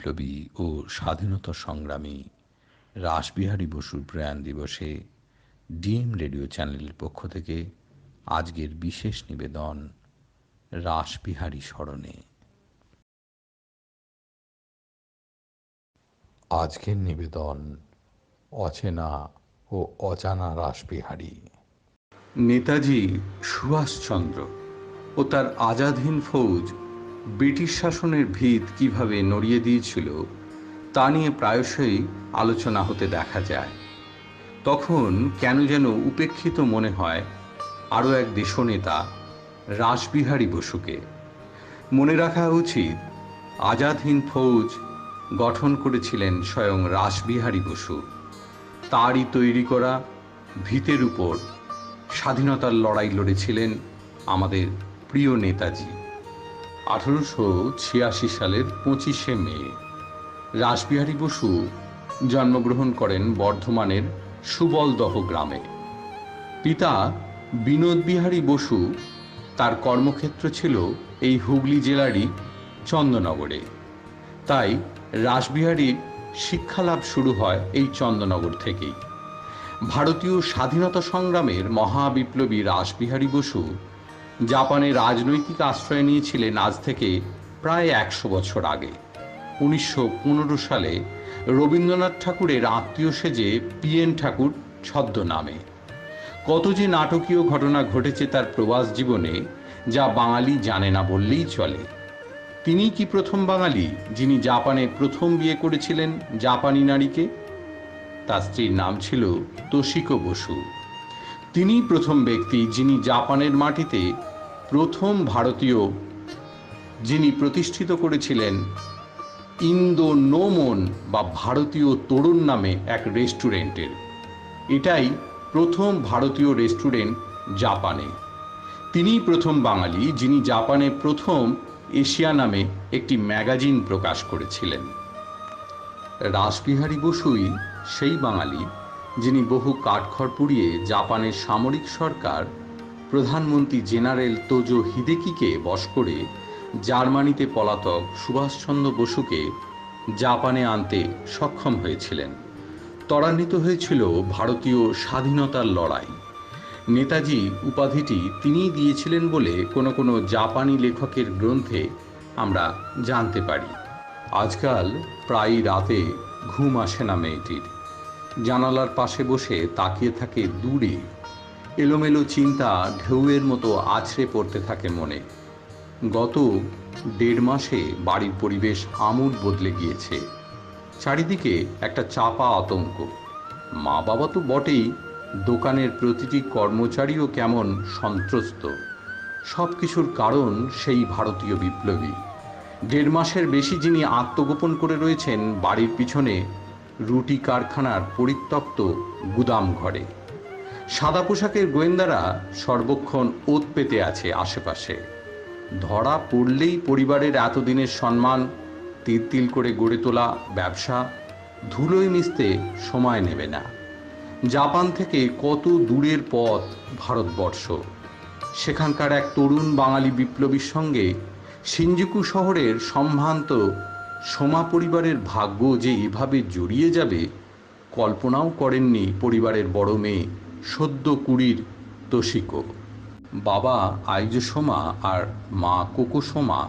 বিপ্লবী ও স্বাধীনতা সংগ্রামী রাসবিহারী বসুর প্রয়াণ দিবসে ডিএম রেডিও চ্যানেলের পক্ষ থেকে আজকের বিশেষ নিবেদন রাসবিহারী স্মরণে। আজকের নিবেদন অচেনা ও অজানা রাসবিহারী। নেতাজি সুভাষচন্দ্র ও তার আজাদ হিন্দ ফৌজ ব্রিটিশ শাসনের ভিত কিভাবে নড়িয়ে দিয়েছিল তা নিয়ে প্রায়শই আলোচনা হতে দেখা যায়। তখন কেন যেন উপেক্ষিত মনে হয় আরও এক দেশনেতা রাসবিহারী বসুকে। মনে রাখা উচিত, আজাদ হিন্দ ফৌজ গঠন করেছিলেন স্বয়ং রাসবিহারী বসু। তারই তৈরি করা ভিতের উপর স্বাধীনতার লড়াই লড়েছিলেন আমাদের প্রিয় নেতাজি। 1886 সালের 25শে মে রাসবিহারী বসু জন্মগ্রহণ করেন বর্ধমানের সুবলদহ গ্রামে। পিতা বিনোদ বিহারী বসু, তার কর্মক্ষেত্র ছিল এই হুগলি জেলারই চন্দননগরে। তাই রাসবিহারীর শিক্ষালাভ শুরু হয় এই চন্দননগর থেকেই। ভারতীয় স্বাধীনতা সংগ্রামের মহাবিপ্লবী রাসবিহারী বসু জাপানে রাজনৈতিক আশ্রয় নিয়েছিলেন আজ থেকে প্রায় 100 বছর আগে। 1915 সালে রবীন্দ্রনাথ ঠাকুরের আত্মীয় সেজে পিএন ঠাকুর ছদ্মনামে। কত যে নাটকীয় ঘটনা ঘটেছে তার প্রবাস জীবনে, যা বাঙালি জানে না বললেই চলে। তিনি কি প্রথম বাঙালি যিনি জাপানে প্রথম বিয়ে করেছিলেন জাপানি নারীকে? তার স্ত্রীর নাম ছিল তোশিকো বসু। তিনি প্রথম ব্যক্তি যিনি জাপানের মাটিতে প্রথম ভারতীয় যিনি প্রতিষ্ঠিত করেছিলেন ইন্দো নোমন বা ভারতীয় তরুণ নামে এক রেস্টুরেন্টের। এটাই প্রথম ভারতীয় রেস্টুরেন্ট জাপানে। তিনিই প্রথম বাঙালি যিনি জাপানে প্রথম এশিয়া নামে একটি ম্যাগাজিন প্রকাশ করেছিলেন। রাসবিহারী বসুই সেই বাঙালি যিনি বহু কাঠখড় পুড়িয়ে জাপানের সামরিক সরকার প্রধানমন্ত্রী জেনারেল তোজো হিদেকিকে বশ করে জার্মানিতে পলাতক সুভাষচন্দ্র বসুকে জাপানে আনতে সক্ষম হয়েছিলেন। ত্বরান্বিত হয়েছিল ভারতীয় স্বাধীনতার লড়াই। নেতাজি উপাধিটি তিনিই দিয়েছিলেন বলে কোনো কোনো জাপানি লেখকের গ্রন্থে আমরা জানতে পারি। আজকাল প্রায় রাতে ঘুম আসে না মেয়েটির। জানালার পাশে বসে তাকিয়ে থাকে দূরে। এলোমেলো চিন্তা ঢেউয়ের মতো আছড়ে পড়তে থাকে মনে। গত 1.5 মাসে বাড়ির পরিবেশ আমূল বদলে গিয়েছে। চারিদিকে একটা চাপা আতঙ্ক। মা বাবা তো বটেই, দোকানের প্রতিটি কর্মচারীও কেমন সন্ত্রস্ত। সব কিছুর কারণ সেই ভারতীয় বিপ্লবী। 1.5 মাসের বেশি যিনি আত্মগোপন করে রয়েছেন বাড়ির পিছনে রুটি কারখানার পরিত্যক্ত গুদাম ঘরে। সাদা পোশাকের গোয়েন্দারা সর্বক্ষণ ওত পেতে আছে আশেপাশে। ধরা পড়লেই পরিবারের এতদিনের সম্মান, তিল তিল করে গড়ে তোলা ব্যবসা ধুলোয় মিশতে সময় নেবে না। জাপান থেকে কত দূরের পথ ভারতবর্ষ। সেখানকার এক তরুণ বাঙালি বিপ্লবীর সঙ্গে শিনজুকু শহরের সম্ভ্রান্ত সোমা পরিবারের ভাগ্য যে এভাবে জড়িয়ে যাবে কল্পনাও করেননি পরিবারের বড় মেয়ে সদ্য 20 তোশিকো। বাবা আইজো সোমা আর মা কোকো সোমা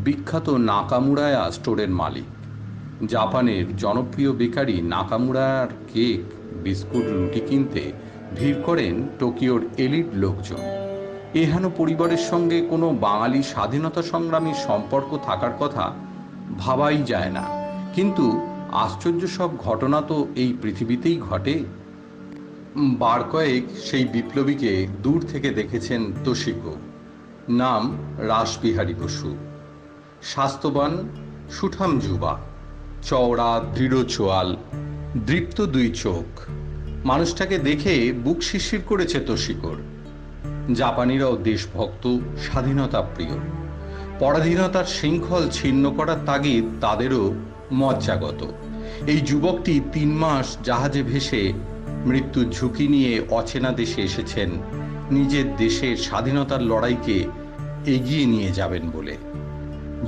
বিখ্যাত নাকামুরায়া স্টোরের মালিক। জাপানের জনপ্রিয় বেকারি নাকামুরায়ার কেক, বিস্কুট, রুটি কিনতে ভিড় করেন টোকিওর এলিট লোকজন। এহেন পরিবারের সঙ্গে কোনো বাঙালি স্বাধীনতা সংগ্রামীর সম্পর্ক থাকার কথা ভাবাই যায় না। কিন্তু আশ্চর্য সব ঘটনা তো এই পৃথিবীতেই ঘটে। বার কয়েক সেই বিপ্লবীকে দূর থেকে দেখেছেন তোশিকো। নাম রাসবিহারী বসু। স্বাস্থ্যবান, সুঠাম যুবা, চওড়া দৃঢ় চোয়াল, দৃপ্ত 2 চোখ। মানুষটাকে দেখে বুক শিরশির করেছে তোশিকোর। জাপানিরাও দেশভক্ত, স্বাধীনতা প্রিয়। পরাধীনতার শৃঙ্খল ছিন্ন করার তাগিদ তাদেরও মজ্জাগত। এই যুবকটি 3 মাস জাহাজে ভেসে মৃত্যুর ঝুঁকি নিয়ে অচেনা দেশে এসেছেন নিজের দেশের স্বাধীনতার লড়াইকে এগিয়ে নিয়ে যাবেন বলে।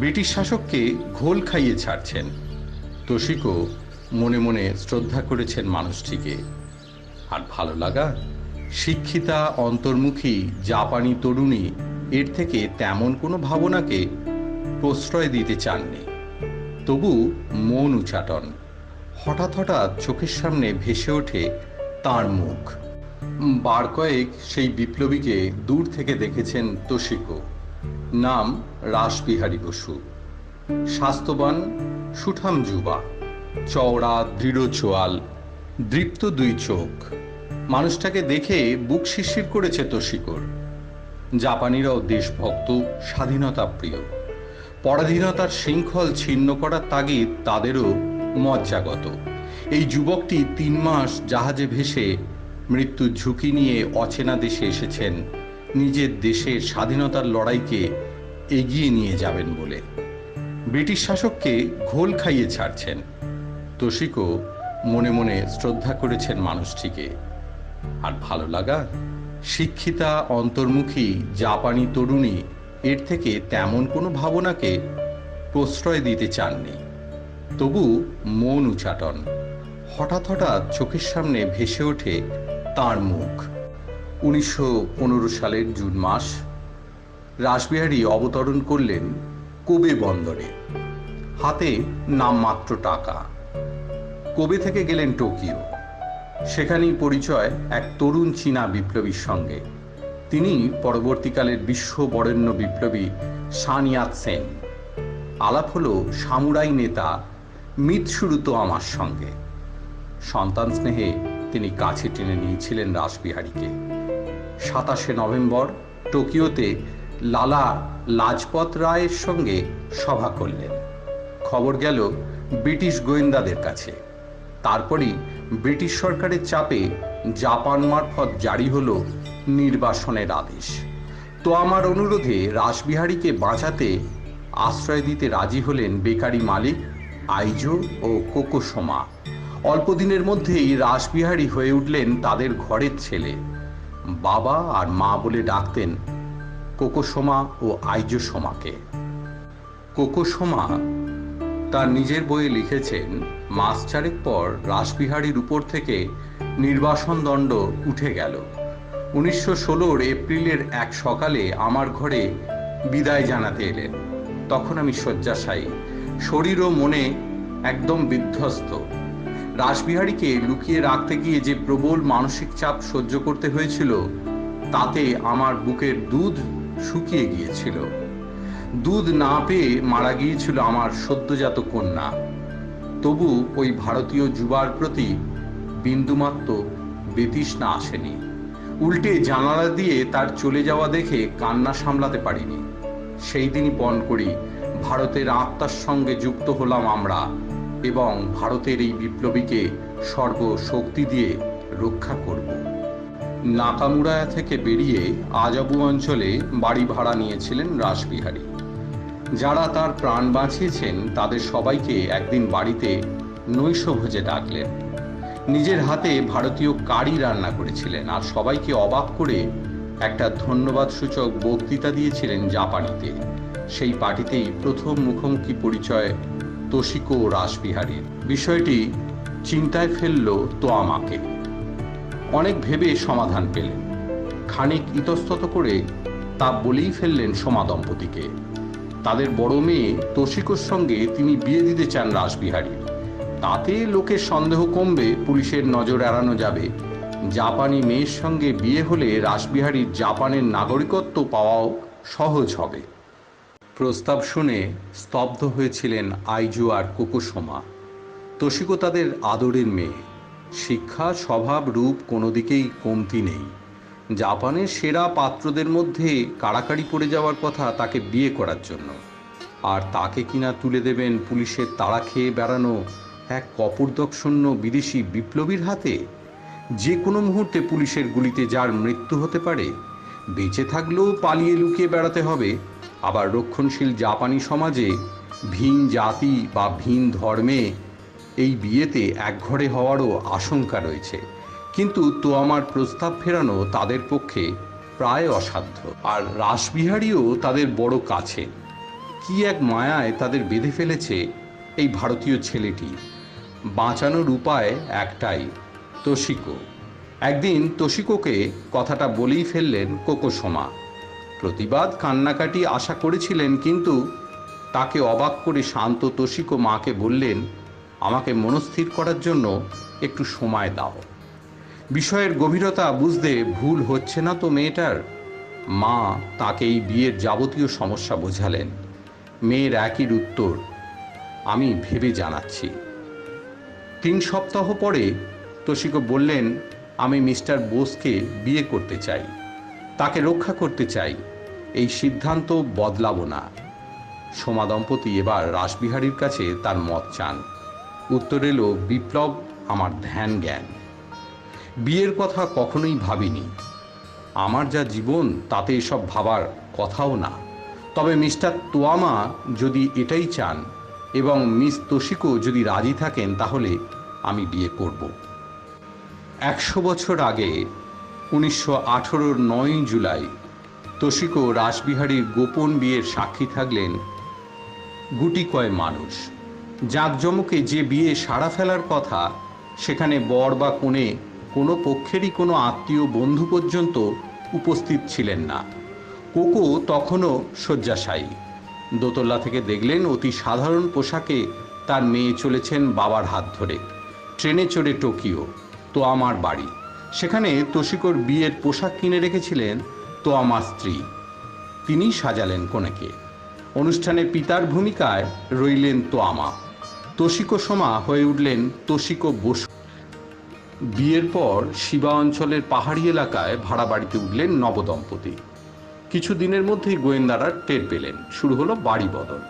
ব্রিটিশ শাসককে ঘোল খাইয়ে ছাড়ছেন। তোশিকো মনে মনে শ্রদ্ধা করেছেন মানুষটিকে। আর ভালো লাগা, শিক্ষিতা অন্তর্মুখী জাপানি তরুণী এর থেকে তেমন কোনো ভাবনাকে প্রশ্রয় দিতে চাননি। তবু মন উচাটন। হঠাৎ হঠাৎ চোখের সামনে ভেসে ওঠে তার মুখ। বার কয়েক সেই বিপ্লবীকে দূর থেকে দেখেছেন তোশিকো। নাম রাসবিহারী বসু। স্বাস্থ্যবান, সুঠাম যুবা, চওড়া দৃঢ় চোয়াল, দৃপ্ত দুই চোখ। মানুষটাকে দেখে বুক শিরশির করেছে তোশিকোর। জাপানিরাও দেশভক্ত, স্বাধীনতা প্রিয়। পরাধীনতার শৃঙ্খল ছিন্ন করার তাগিদ তাদেরও মজ্জাগত। এই যুবকটি 3 মাস জাহাজে ভেসে মৃত্যুর ঝুঁকি নিয়ে অচেনা দেশে এসেছেন নিজের দেশের স্বাধীনতার লড়াইকে এগিয়ে নিয়ে যাবেন বলে। ব্রিটিশ শাসককে ঘোল খাইয়ে ছাড়ছেন। তোশিকো মনে মনে শ্রদ্ধা করেছেন মানুষটিকে। আর ভালো লাগা, শিক্ষিতা অন্তর্মুখী জাপানি তরুণী এর থেকে তেমন কোনো ভাবনাকে প্রশ্রয় দিতে চাননি। তবু মন উচাটন। হঠাৎ হঠাৎ চোখের সামনে ভেসে ওঠে তার মুখ। 1915 সালের জুন মাস। রাসবিহারী অবতরণ করলেন কোবে বন্দরে। হাতে নামমাত্র টাকা। কোবে থেকে গেলেন টোকিও। সেখানেই পরিচয় এক তরুণ চীনা বিপ্লবীর সঙ্গে। তিনি পরবর্তীকালের বিশ্ব বরেণ্য বিপ্লবী সান ইয়াতসেন। আলাপ হলো সামুরাই নেতা মিতসুরু তোয়ামার সঙ্গে। সন্তান স্নেহে তিনি কাছে টেনে নিয়েছিলেন রাসবিহারীকে। 27শে নভেম্বর টোকিওতে লালা লাজপত রায়ের সঙ্গে সভা করলেন। খবর গেল ব্রিটিশ গোয়েন্দাদের কাছে। তারপরই ব্রিটিশ সরকারের চাপে জাপান মারফত জারি হল নির্বাসনের আদেশ। তোয়ামার অনুরোধে রাসবিহারীকে বাঁচাতে আশ্রয় দিতে রাজি হলেন বেকারি মালিক আইজো ও কোকোসোমা। অল্প দিনের মধ্যেই রাসবিহারী হয়ে উঠলেন তাদের ঘরের ছেলে। বাবা আর মা বলে ডাকতেন কোকোসোমা ও আইজো সোমাকে। কোকোসোমা তার নিজের বইয়ে লিখেছেন, মাস চারেক পর রাসবিহারীর উপর থেকে নির্বাসন দণ্ড উঠে গেল। 1916 এপ্রিলের এক সকালে আমার ঘরে বিদায় জানাতে এলেন। তখন আমি শয্যাশায়ী, শরীর ও মনে একদম বিধ্বস্ত। রাসবিহারীকে লুকিয়ে রাখতে গিয়ে যে প্রবল মানসিক চাপ সহ্য করতে হয়েছিল, তাতে আমার বুকের দুধ শুকিয়ে গিয়েছিল। দুধ না পেয়ে মারা গিয়েছিল আমার সদ্যজাত কন্যা। তবু ওই ভারতীয় যুবার প্রতি বিন্দুমাত্র বেতৃষ্ণা আসেনি। উল্টে জানালা দিয়ে তার চলে যাওয়া দেখে কান্না সামলাতে পারিনি। সেই দিনই পণ করি ভারতের আত্মার সঙ্গে যুক্ত হলাম আমরা, এবং ভারতের এই বিপ্লবীকে সর্বশক্তি দিয়ে রক্ষা করব। নাকামুরায়া থেকে বেরিয়ে আজাবু অঞ্চলে বাড়ি ভাড়া নিয়েছিলেন রাসবিহারী। যারা তার প্রাণ বাঁচিয়েছেন তাদের সবাইকে একদিন বাড়িতে নৈশভোজে ডাকলেন। নিজের হাতে ভারতীয় কারি রান্না করেছিলেন আর সবাইকে অবাক করে একটা ধন্যবাদ সূচক বক্তৃতা দিয়েছিলেন জাপানিতে। সেই পার্টিতেই প্রথম মুখোমুখি পরিচয় তোশিকো ও রাসবিহারীর। বিষয়টি চিন্তায় ফেলল তোয়ামাকে। অনেক ভেবে সমাধান পেলেন। খানিক ইতস্তত করে তা বলেই ফেললেন সোমা দম্পতিকে। তাদের বড় মেয়ে তোশিকোর সঙ্গে তিনি বিয়ে দিতে চান রাসবিহারীর। তাতে লোকের সন্দেহ কমবে, পুলিশের নজর এড়ানো যাবে। জাপানি মেয়ের সঙ্গে বিয়ে হলে রাসবিহারীর জাপানের নাগরিকত্ব পাওয়াও সহজ হবে। প্রস্তাব শুনে স্তব্ধ হয়েছিলেন আইজো আর কোকোসোমা। তোশিকো তাদের আদরের মেয়ে। শিক্ষা, স্বভাব, রূপ কোনো দিকেই কমতি নেই। জাপানের সেরা পাত্রদের মধ্যে কাড়াকাড়ি পড়ে যাওয়ার কথা তাকে বিয়ে করার জন্য। আর তাকে কিনা তুলে দেবেন পুলিশের তাড়া খেয়ে বেড়ানো এক কপর্দকশূন্য বিদেশি বিপ্লবীর হাতে, যে কোনো মুহূর্তে পুলিশের গুলিতে যার মৃত্যু হতে পারে। বেঁচে থাকলেও পালিয়ে লুকিয়ে বেড়াতে হবে। আবার রক্ষণশীল জাপানি সমাজে ভিন জাতি বা ভিন ধর্মে এই বিয়েতে একঘরে হওয়ারও আশঙ্কা রয়েছে। কিন্তু তোয়ামার প্রস্তাব ফেরানো তাদের পক্ষে প্রায় অসাধ্য। আর রাসবিহারীও তাদের বড় কাছে। কি এক মায়ায় তাদের বেঁধে ফেলেছে এই ভারতীয় ছেলেটি। বাঁচানোর উপায় একটাই, তোশিকো। একদিন তোশিকোকে কথাটা বলেই ফেললেন কোকোশোমা। প্রতিবাদ কান্নাকাটি আশা করেছিলেন, কিন্তু তাকে অবাক করে শান্ত তোশিকো মাকে বললেন, আমাকে মনস্থির করার জন্য একটু সময় দাও। বিষয়ের গভীরতা বুঝতে ভুল হচ্ছে না তো মেয়েটার? মা তাকে এই বিয়ের যাবতীয় সমস্যা বোঝালেন। মেয়ের একই উত্তর, আমি ভেবে জানাচ্ছি। 3 সপ্তাহ পরে তোশিকো বললেন, আমি মিস্টার বোসকে বিয়ে করতে চাই, তাকে রক্ষা করতে চাই, এই সিদ্ধান্ত বদলাবো না। সোমা দম্পতি এবার রাসবিহারীর কাছে তার মত চান। উত্তর এলো, বিপ্লব আমার ধ্যান জ্ঞান। বিয়ের কথা কখনোই ভাবিনি, আমার যা জীবন তাতে এসব ভাবার কথাও না। তবে মিস্টার তোয়ামা যদি এটাই চান এবং মিস তোশিকো যদি রাজি থাকেন, তাহলে আমি বিয়ে করব। 100 বছর আগে 1918-র 9 জুলাই তোশিকো রাসবিহারীর গোপন বিয়ের সাক্ষী থাকলেন গুটি কয় মানুষ। জাঁকজমকে যে বিয়ে সাড়া ফেলার কথা, সেখানে বর বা কনে কোনো পক্ষেরই কোনো আত্মীয় বন্ধু পর্যন্ত উপস্থিত ছিলেন না। কোকো তখনও শয্যাশায়ী। দোতলা থেকে দেখলেন অতি সাধারণ পোশাকে তার মেয়ে চলেছেন বাবার হাত ধরে। ট্রেনে চড়ে টোকিও, তোয়ামার বাড়ি। সেখানে তোশিকোর বিয়ের পোশাক কিনে রেখেছিলেন তোয়ামার স্ত্রী, তিনিই সাজালেন কনেকে। অনুষ্ঠানে পিতার ভূমিকায় রইলেন তোয়ামা। তোশিকো সোমা হয়ে উঠলেন তোশিকো বসু। বিয়ের পর শিবা অঞ্চলের পাহাড়ি এলাকায় ভাড়া বাড়িতে উঠলেন নবদম্পতি। কিছু দিনের মধ্যেই গোয়েন্দারা টের পেলেন, শুরু হলো বাড়ি বদল।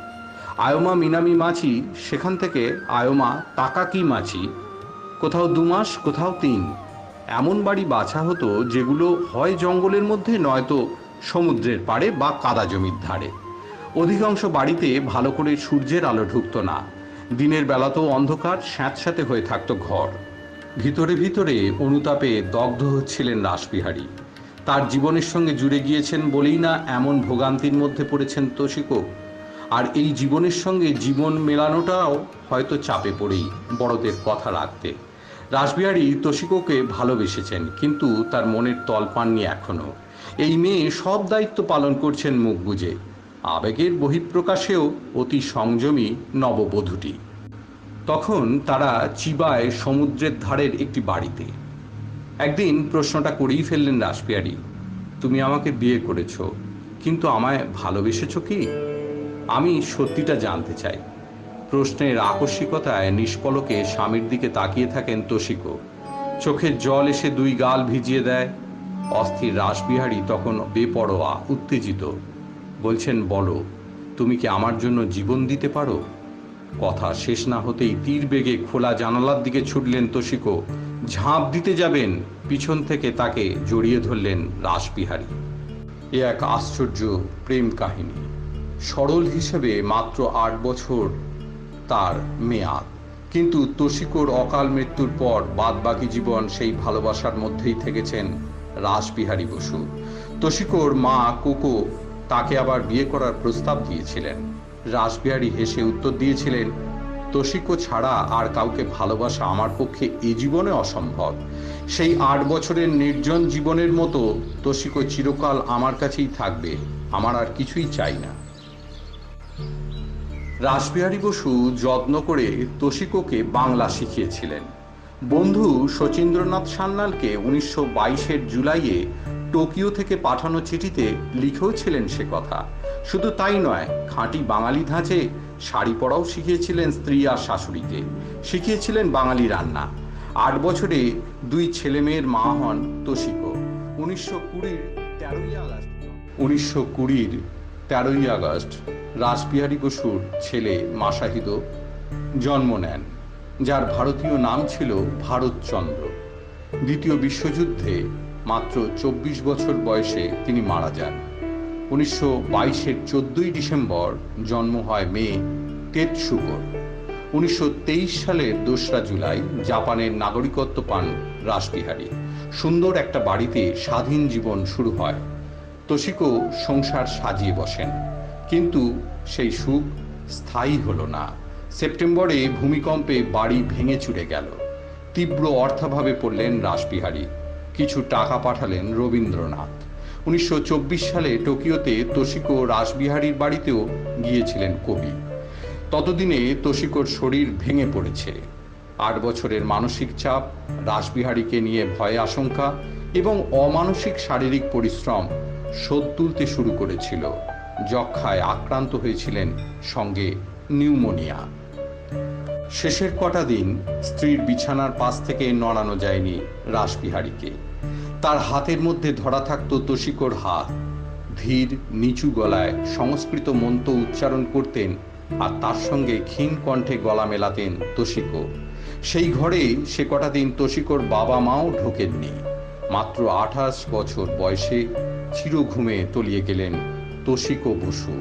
আয়োমা মিনামি মাছি, সেখান থেকে আয়োমা তাকাকি মাছি। কোথাও 2 মাস, কোথাও 3। এমন বাড়ি বাছা হতো যেগুলো হয় জঙ্গলের মধ্যে, নয়তো সমুদ্রের পাড়ে বা কাদা জমির ধারে। অধিকাংশ বাড়িতে ভালো করে সূর্যের আলো ঢুকত না। দিনের বেলাতেও অন্ধকার স্যাঁতস্যাঁতে হয়ে থাকতো ঘর। ভিতরে ভিতরে অনুতাপে দগ্ধ হচ্ছিলেন রাসবিহারী। তার জীবনের সঙ্গে জুড়ে গিয়েছেন বলেই না এমন ভোগান্তির মধ্যে পড়েছেন তোশিকো। আর এই জীবনের সঙ্গে জীবন মেলানোটাও হয়তো চাপে পড়েই, বড়দের কথা রাখতে। রাসবিহারী তোশিকোকে ভালোবেসেছেন, কিন্তু তার মনের তল পাননি এখনো। এই মেয়ে সব দায়িত্ব পালন করছেন মুখ বুজে। আবেগের বহিঃপ্রকাশেও অতি সংযমী নববধূটি। তখন তারা চিবায় সমুদ্রের ধারের একটি বাড়িতে। একদিন প্রশ্নটা করেই ফেললেন রাসবিহারী, তুমি আমাকে বিয়ে করেছ, কিন্তু আমায় ভালোবেসেছ কি? আমি সত্যিটা জানতে চাই। প্রশ্নের আকস্মিকতায় নিষ্পলকে স্বামীর দিকে তাকিয়ে থাকেন তোশিকো। চোখের জল এসে 2 গাল ভিজিয়ে দেয়। অস্থির রাসবিহারী তখন বেপরোয়া, উত্তেজিত। বলছেন, বলো, তুমি কি আমার জন্য জীবন দিতে পারো? কথা শেষ না হতেই তীর বেগে খোলা জানালার দিকে ছুটলেন তোশিকো। ঝাঁপ দিতে যাবেন, পিছন থেকে তাকে জড়িয়ে ধরলেন রাসবিহারী। এ এক আশ্চর্য প্রেম কাহিনী। সরল হিসেবে মাত্র 8 বছর তার মেয়াদ, কিন্তু তোশিকোর অকাল মৃত্যুর পর বাদবাকি জীবন সেই ভালোবাসার মধ্যেই থেকেছেন রাসবিহারী বসু। তোশিকোর মা কোকো তাকে আবার বিয়ে করার প্রস্তাব দিয়েছিলেন। রাসবিহারী হেসে উত্তর দিয়েছিলেন, তোশিকো ছাড়া আর কাউকে ভালোবাসা আমার পক্ষে এ জীবনে অসম্ভব। সেই 8 বছরের নির্জন জীবনের মতো তোশিকো চিরকাল আমার কাছেই থাকবে, আমার আর কিছুই চাই না। রাসবিহারী বসু যত্ন করে তোশিকোকে বাংলা শিখিয়েছিলেন। বন্ধু শচীন্দ্রনাথ সান্যালকে 1922-এর জুলাইয়ে টোকিও থেকে পাঠানো চিঠিতে লিখেওছিলেন সে কথা। শুধু তাই নয়, খাঁটি বাঙালি ধাঁচে শাড়ি পরাও শিখিয়েছিলেন স্ত্রী আর শাশুড়িকে। শিখিয়েছিলেন বাঙালি রান্না। 8 বছরে 2 ছেলে মেয়ের মা হন তোশিকো। 1920-র 13ই আগস্ট রাসবিহারী বসুর ছেলে মাসাহিদো জন্ম নেন, যার ভারতীয় নাম ছিল ভারতচন্দ্র। দ্বিতীয় বিশ্বযুদ্ধে মাত্র 24 বছর বয়সে তিনি মারা যান। 1922-এর 14ই ডিসেম্বর জন্ম হয় মেয়ে তেতসুকোর। 1923 সালের 2রা জুলাই জাপানের নাগরিকত্ব পান রাসবিহারী। সুন্দর একটা বাড়িতে স্বাধীন জীবন শুরু হয়। তোশিকো সংসার সাজিয়ে বসেন, কিন্তু সেই সুখ স্থায়ী হলো না। সেপ্টেম্বরে ভূমিকম্পে বাড়ি ভেঙে চুরে গেল। তীব্র অর্থাভাবে পড়লেন রাসবিহারী। কিছু টাকা পাঠালেন রবীন্দ্রনাথ। 1924 সালে টোকিওতে তোশিকো রাসবিহারীর বাড়িতেও গিয়েছিলেন কবি। ততদিনে তোশিকোর শরীর ভেঙে পড়েছে। 8 বছরের মানসিক চাপ, রাসবিহারীকে নিয়ে ভয় আশঙ্কা এবং অমানসিক শারীরিক পরিশ্রম শোধ তুলতে শুরু করেছিল। যক্ষ্মায় আক্রান্ত হয়েছিলেন, সঙ্গে নিউমোনিয়া। শেষের কটা দিন স্ত্রীর বিছানার পাশ থেকে নড়ানো যায়নি রাসবিহারীকে। তার হাতের মধ্যে ধরা থাকত তোশিকোর হাত। ধীর নিচু গলায় সংস্কৃত মন্ত্র উচ্চারণ করতেন আর তার সঙ্গে ক্ষীণ কণ্ঠে গলা মেলাতেন তোশিকো। সেই ঘরে সে কটা দিন তোশিকোর বাবা মাও ঢোকেননি। মাত্র 28 বছর বয়সে চিরঘুমে তলিয়ে গেলেন তোশিকো বসু।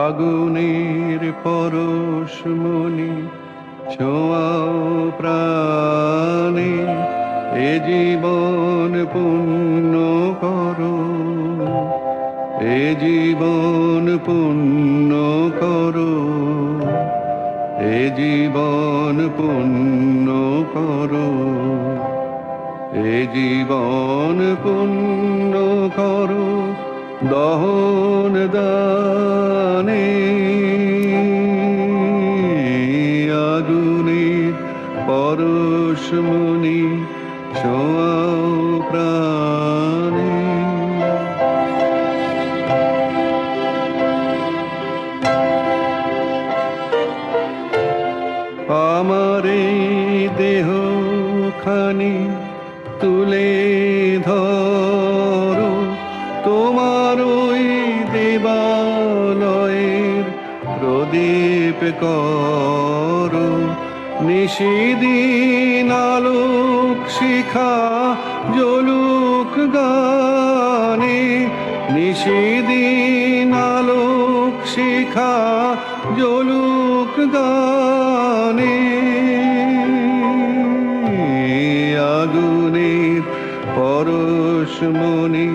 আগুনের পরশমণি ছোঁয়াও প্রাণে, এ জীবন পুণ্য করো, এ জীবন পুণ্য করো, এ জীবন পুণ্য করো, এ জীবন পুণ্য করো দহন দানে। আগুনের পরশমণি ছোঁয়াও প্রাণে। আমার এই দেহ খানি তুলে ধরো, তোমার ওই দেবালয়ের প্রদীপ করো। নিশিদিন আলোক শিখা জ্বলুক গানে, নিশিদিন আলোক শিখা জ্বলুক গানে। আগুনের পরশমণি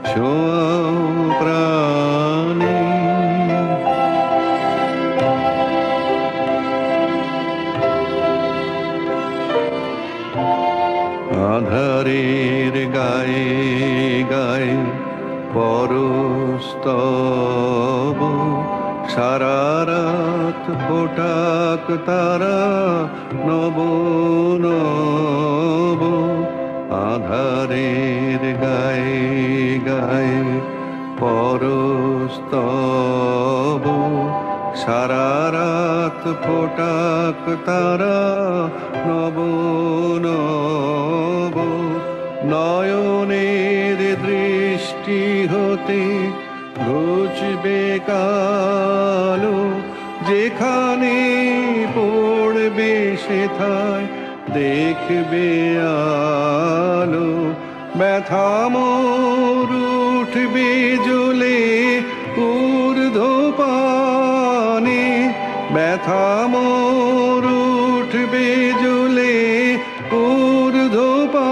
ছোঁয়াও প্রাণে। আধারের গায়ে গায়ে পরস্তব, সারা রাত ফোটাক তারা নব নব। আধারের গায়ে গায়ে পরস্তব, সারা রাত ফোটাক তারা নব নব। নয়নের দৃষ্টি হতে ঘুচবে কালো, যেখানে পড়বে সেথায় দেখবে আলো। ব্যথা মোর উঠবে জ্বলে ঊর্ধ্বপানে, ব্যথা মোর উঠবে জ্বলে ঊর্ধ্বপানে।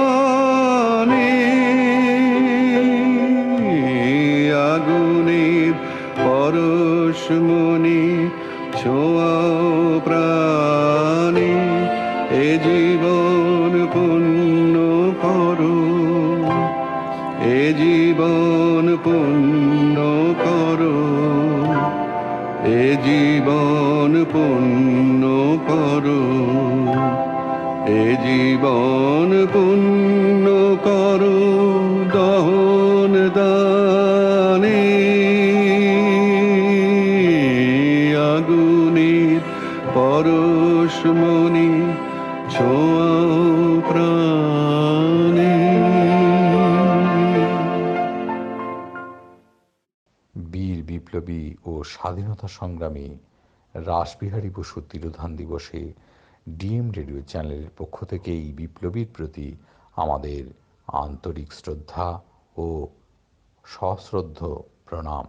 আগুনের পরশমণি ছোঁয়াও প্রাণে, এ জীবন পুণ্য করো, এ জীবন পুণ্য করো, এ জীবন পুণ্য করো, এ জীবন পুণ্য করো দহন দানে। আগুনের পরশমণি ছোঁয়াও প্রাণে। বীর বিপ্লবী ও স্বাধীনতা সংগ্রামী রাসবিহারী বসুর তিরোধান দিবসে ডিএম রেডিও চ্যানেলের পক্ষ থেকে এই বিপ্লবীর প্রতি আমাদের আন্তরিক শ্রদ্ধা ও সশ্রদ্ধ প্রণাম।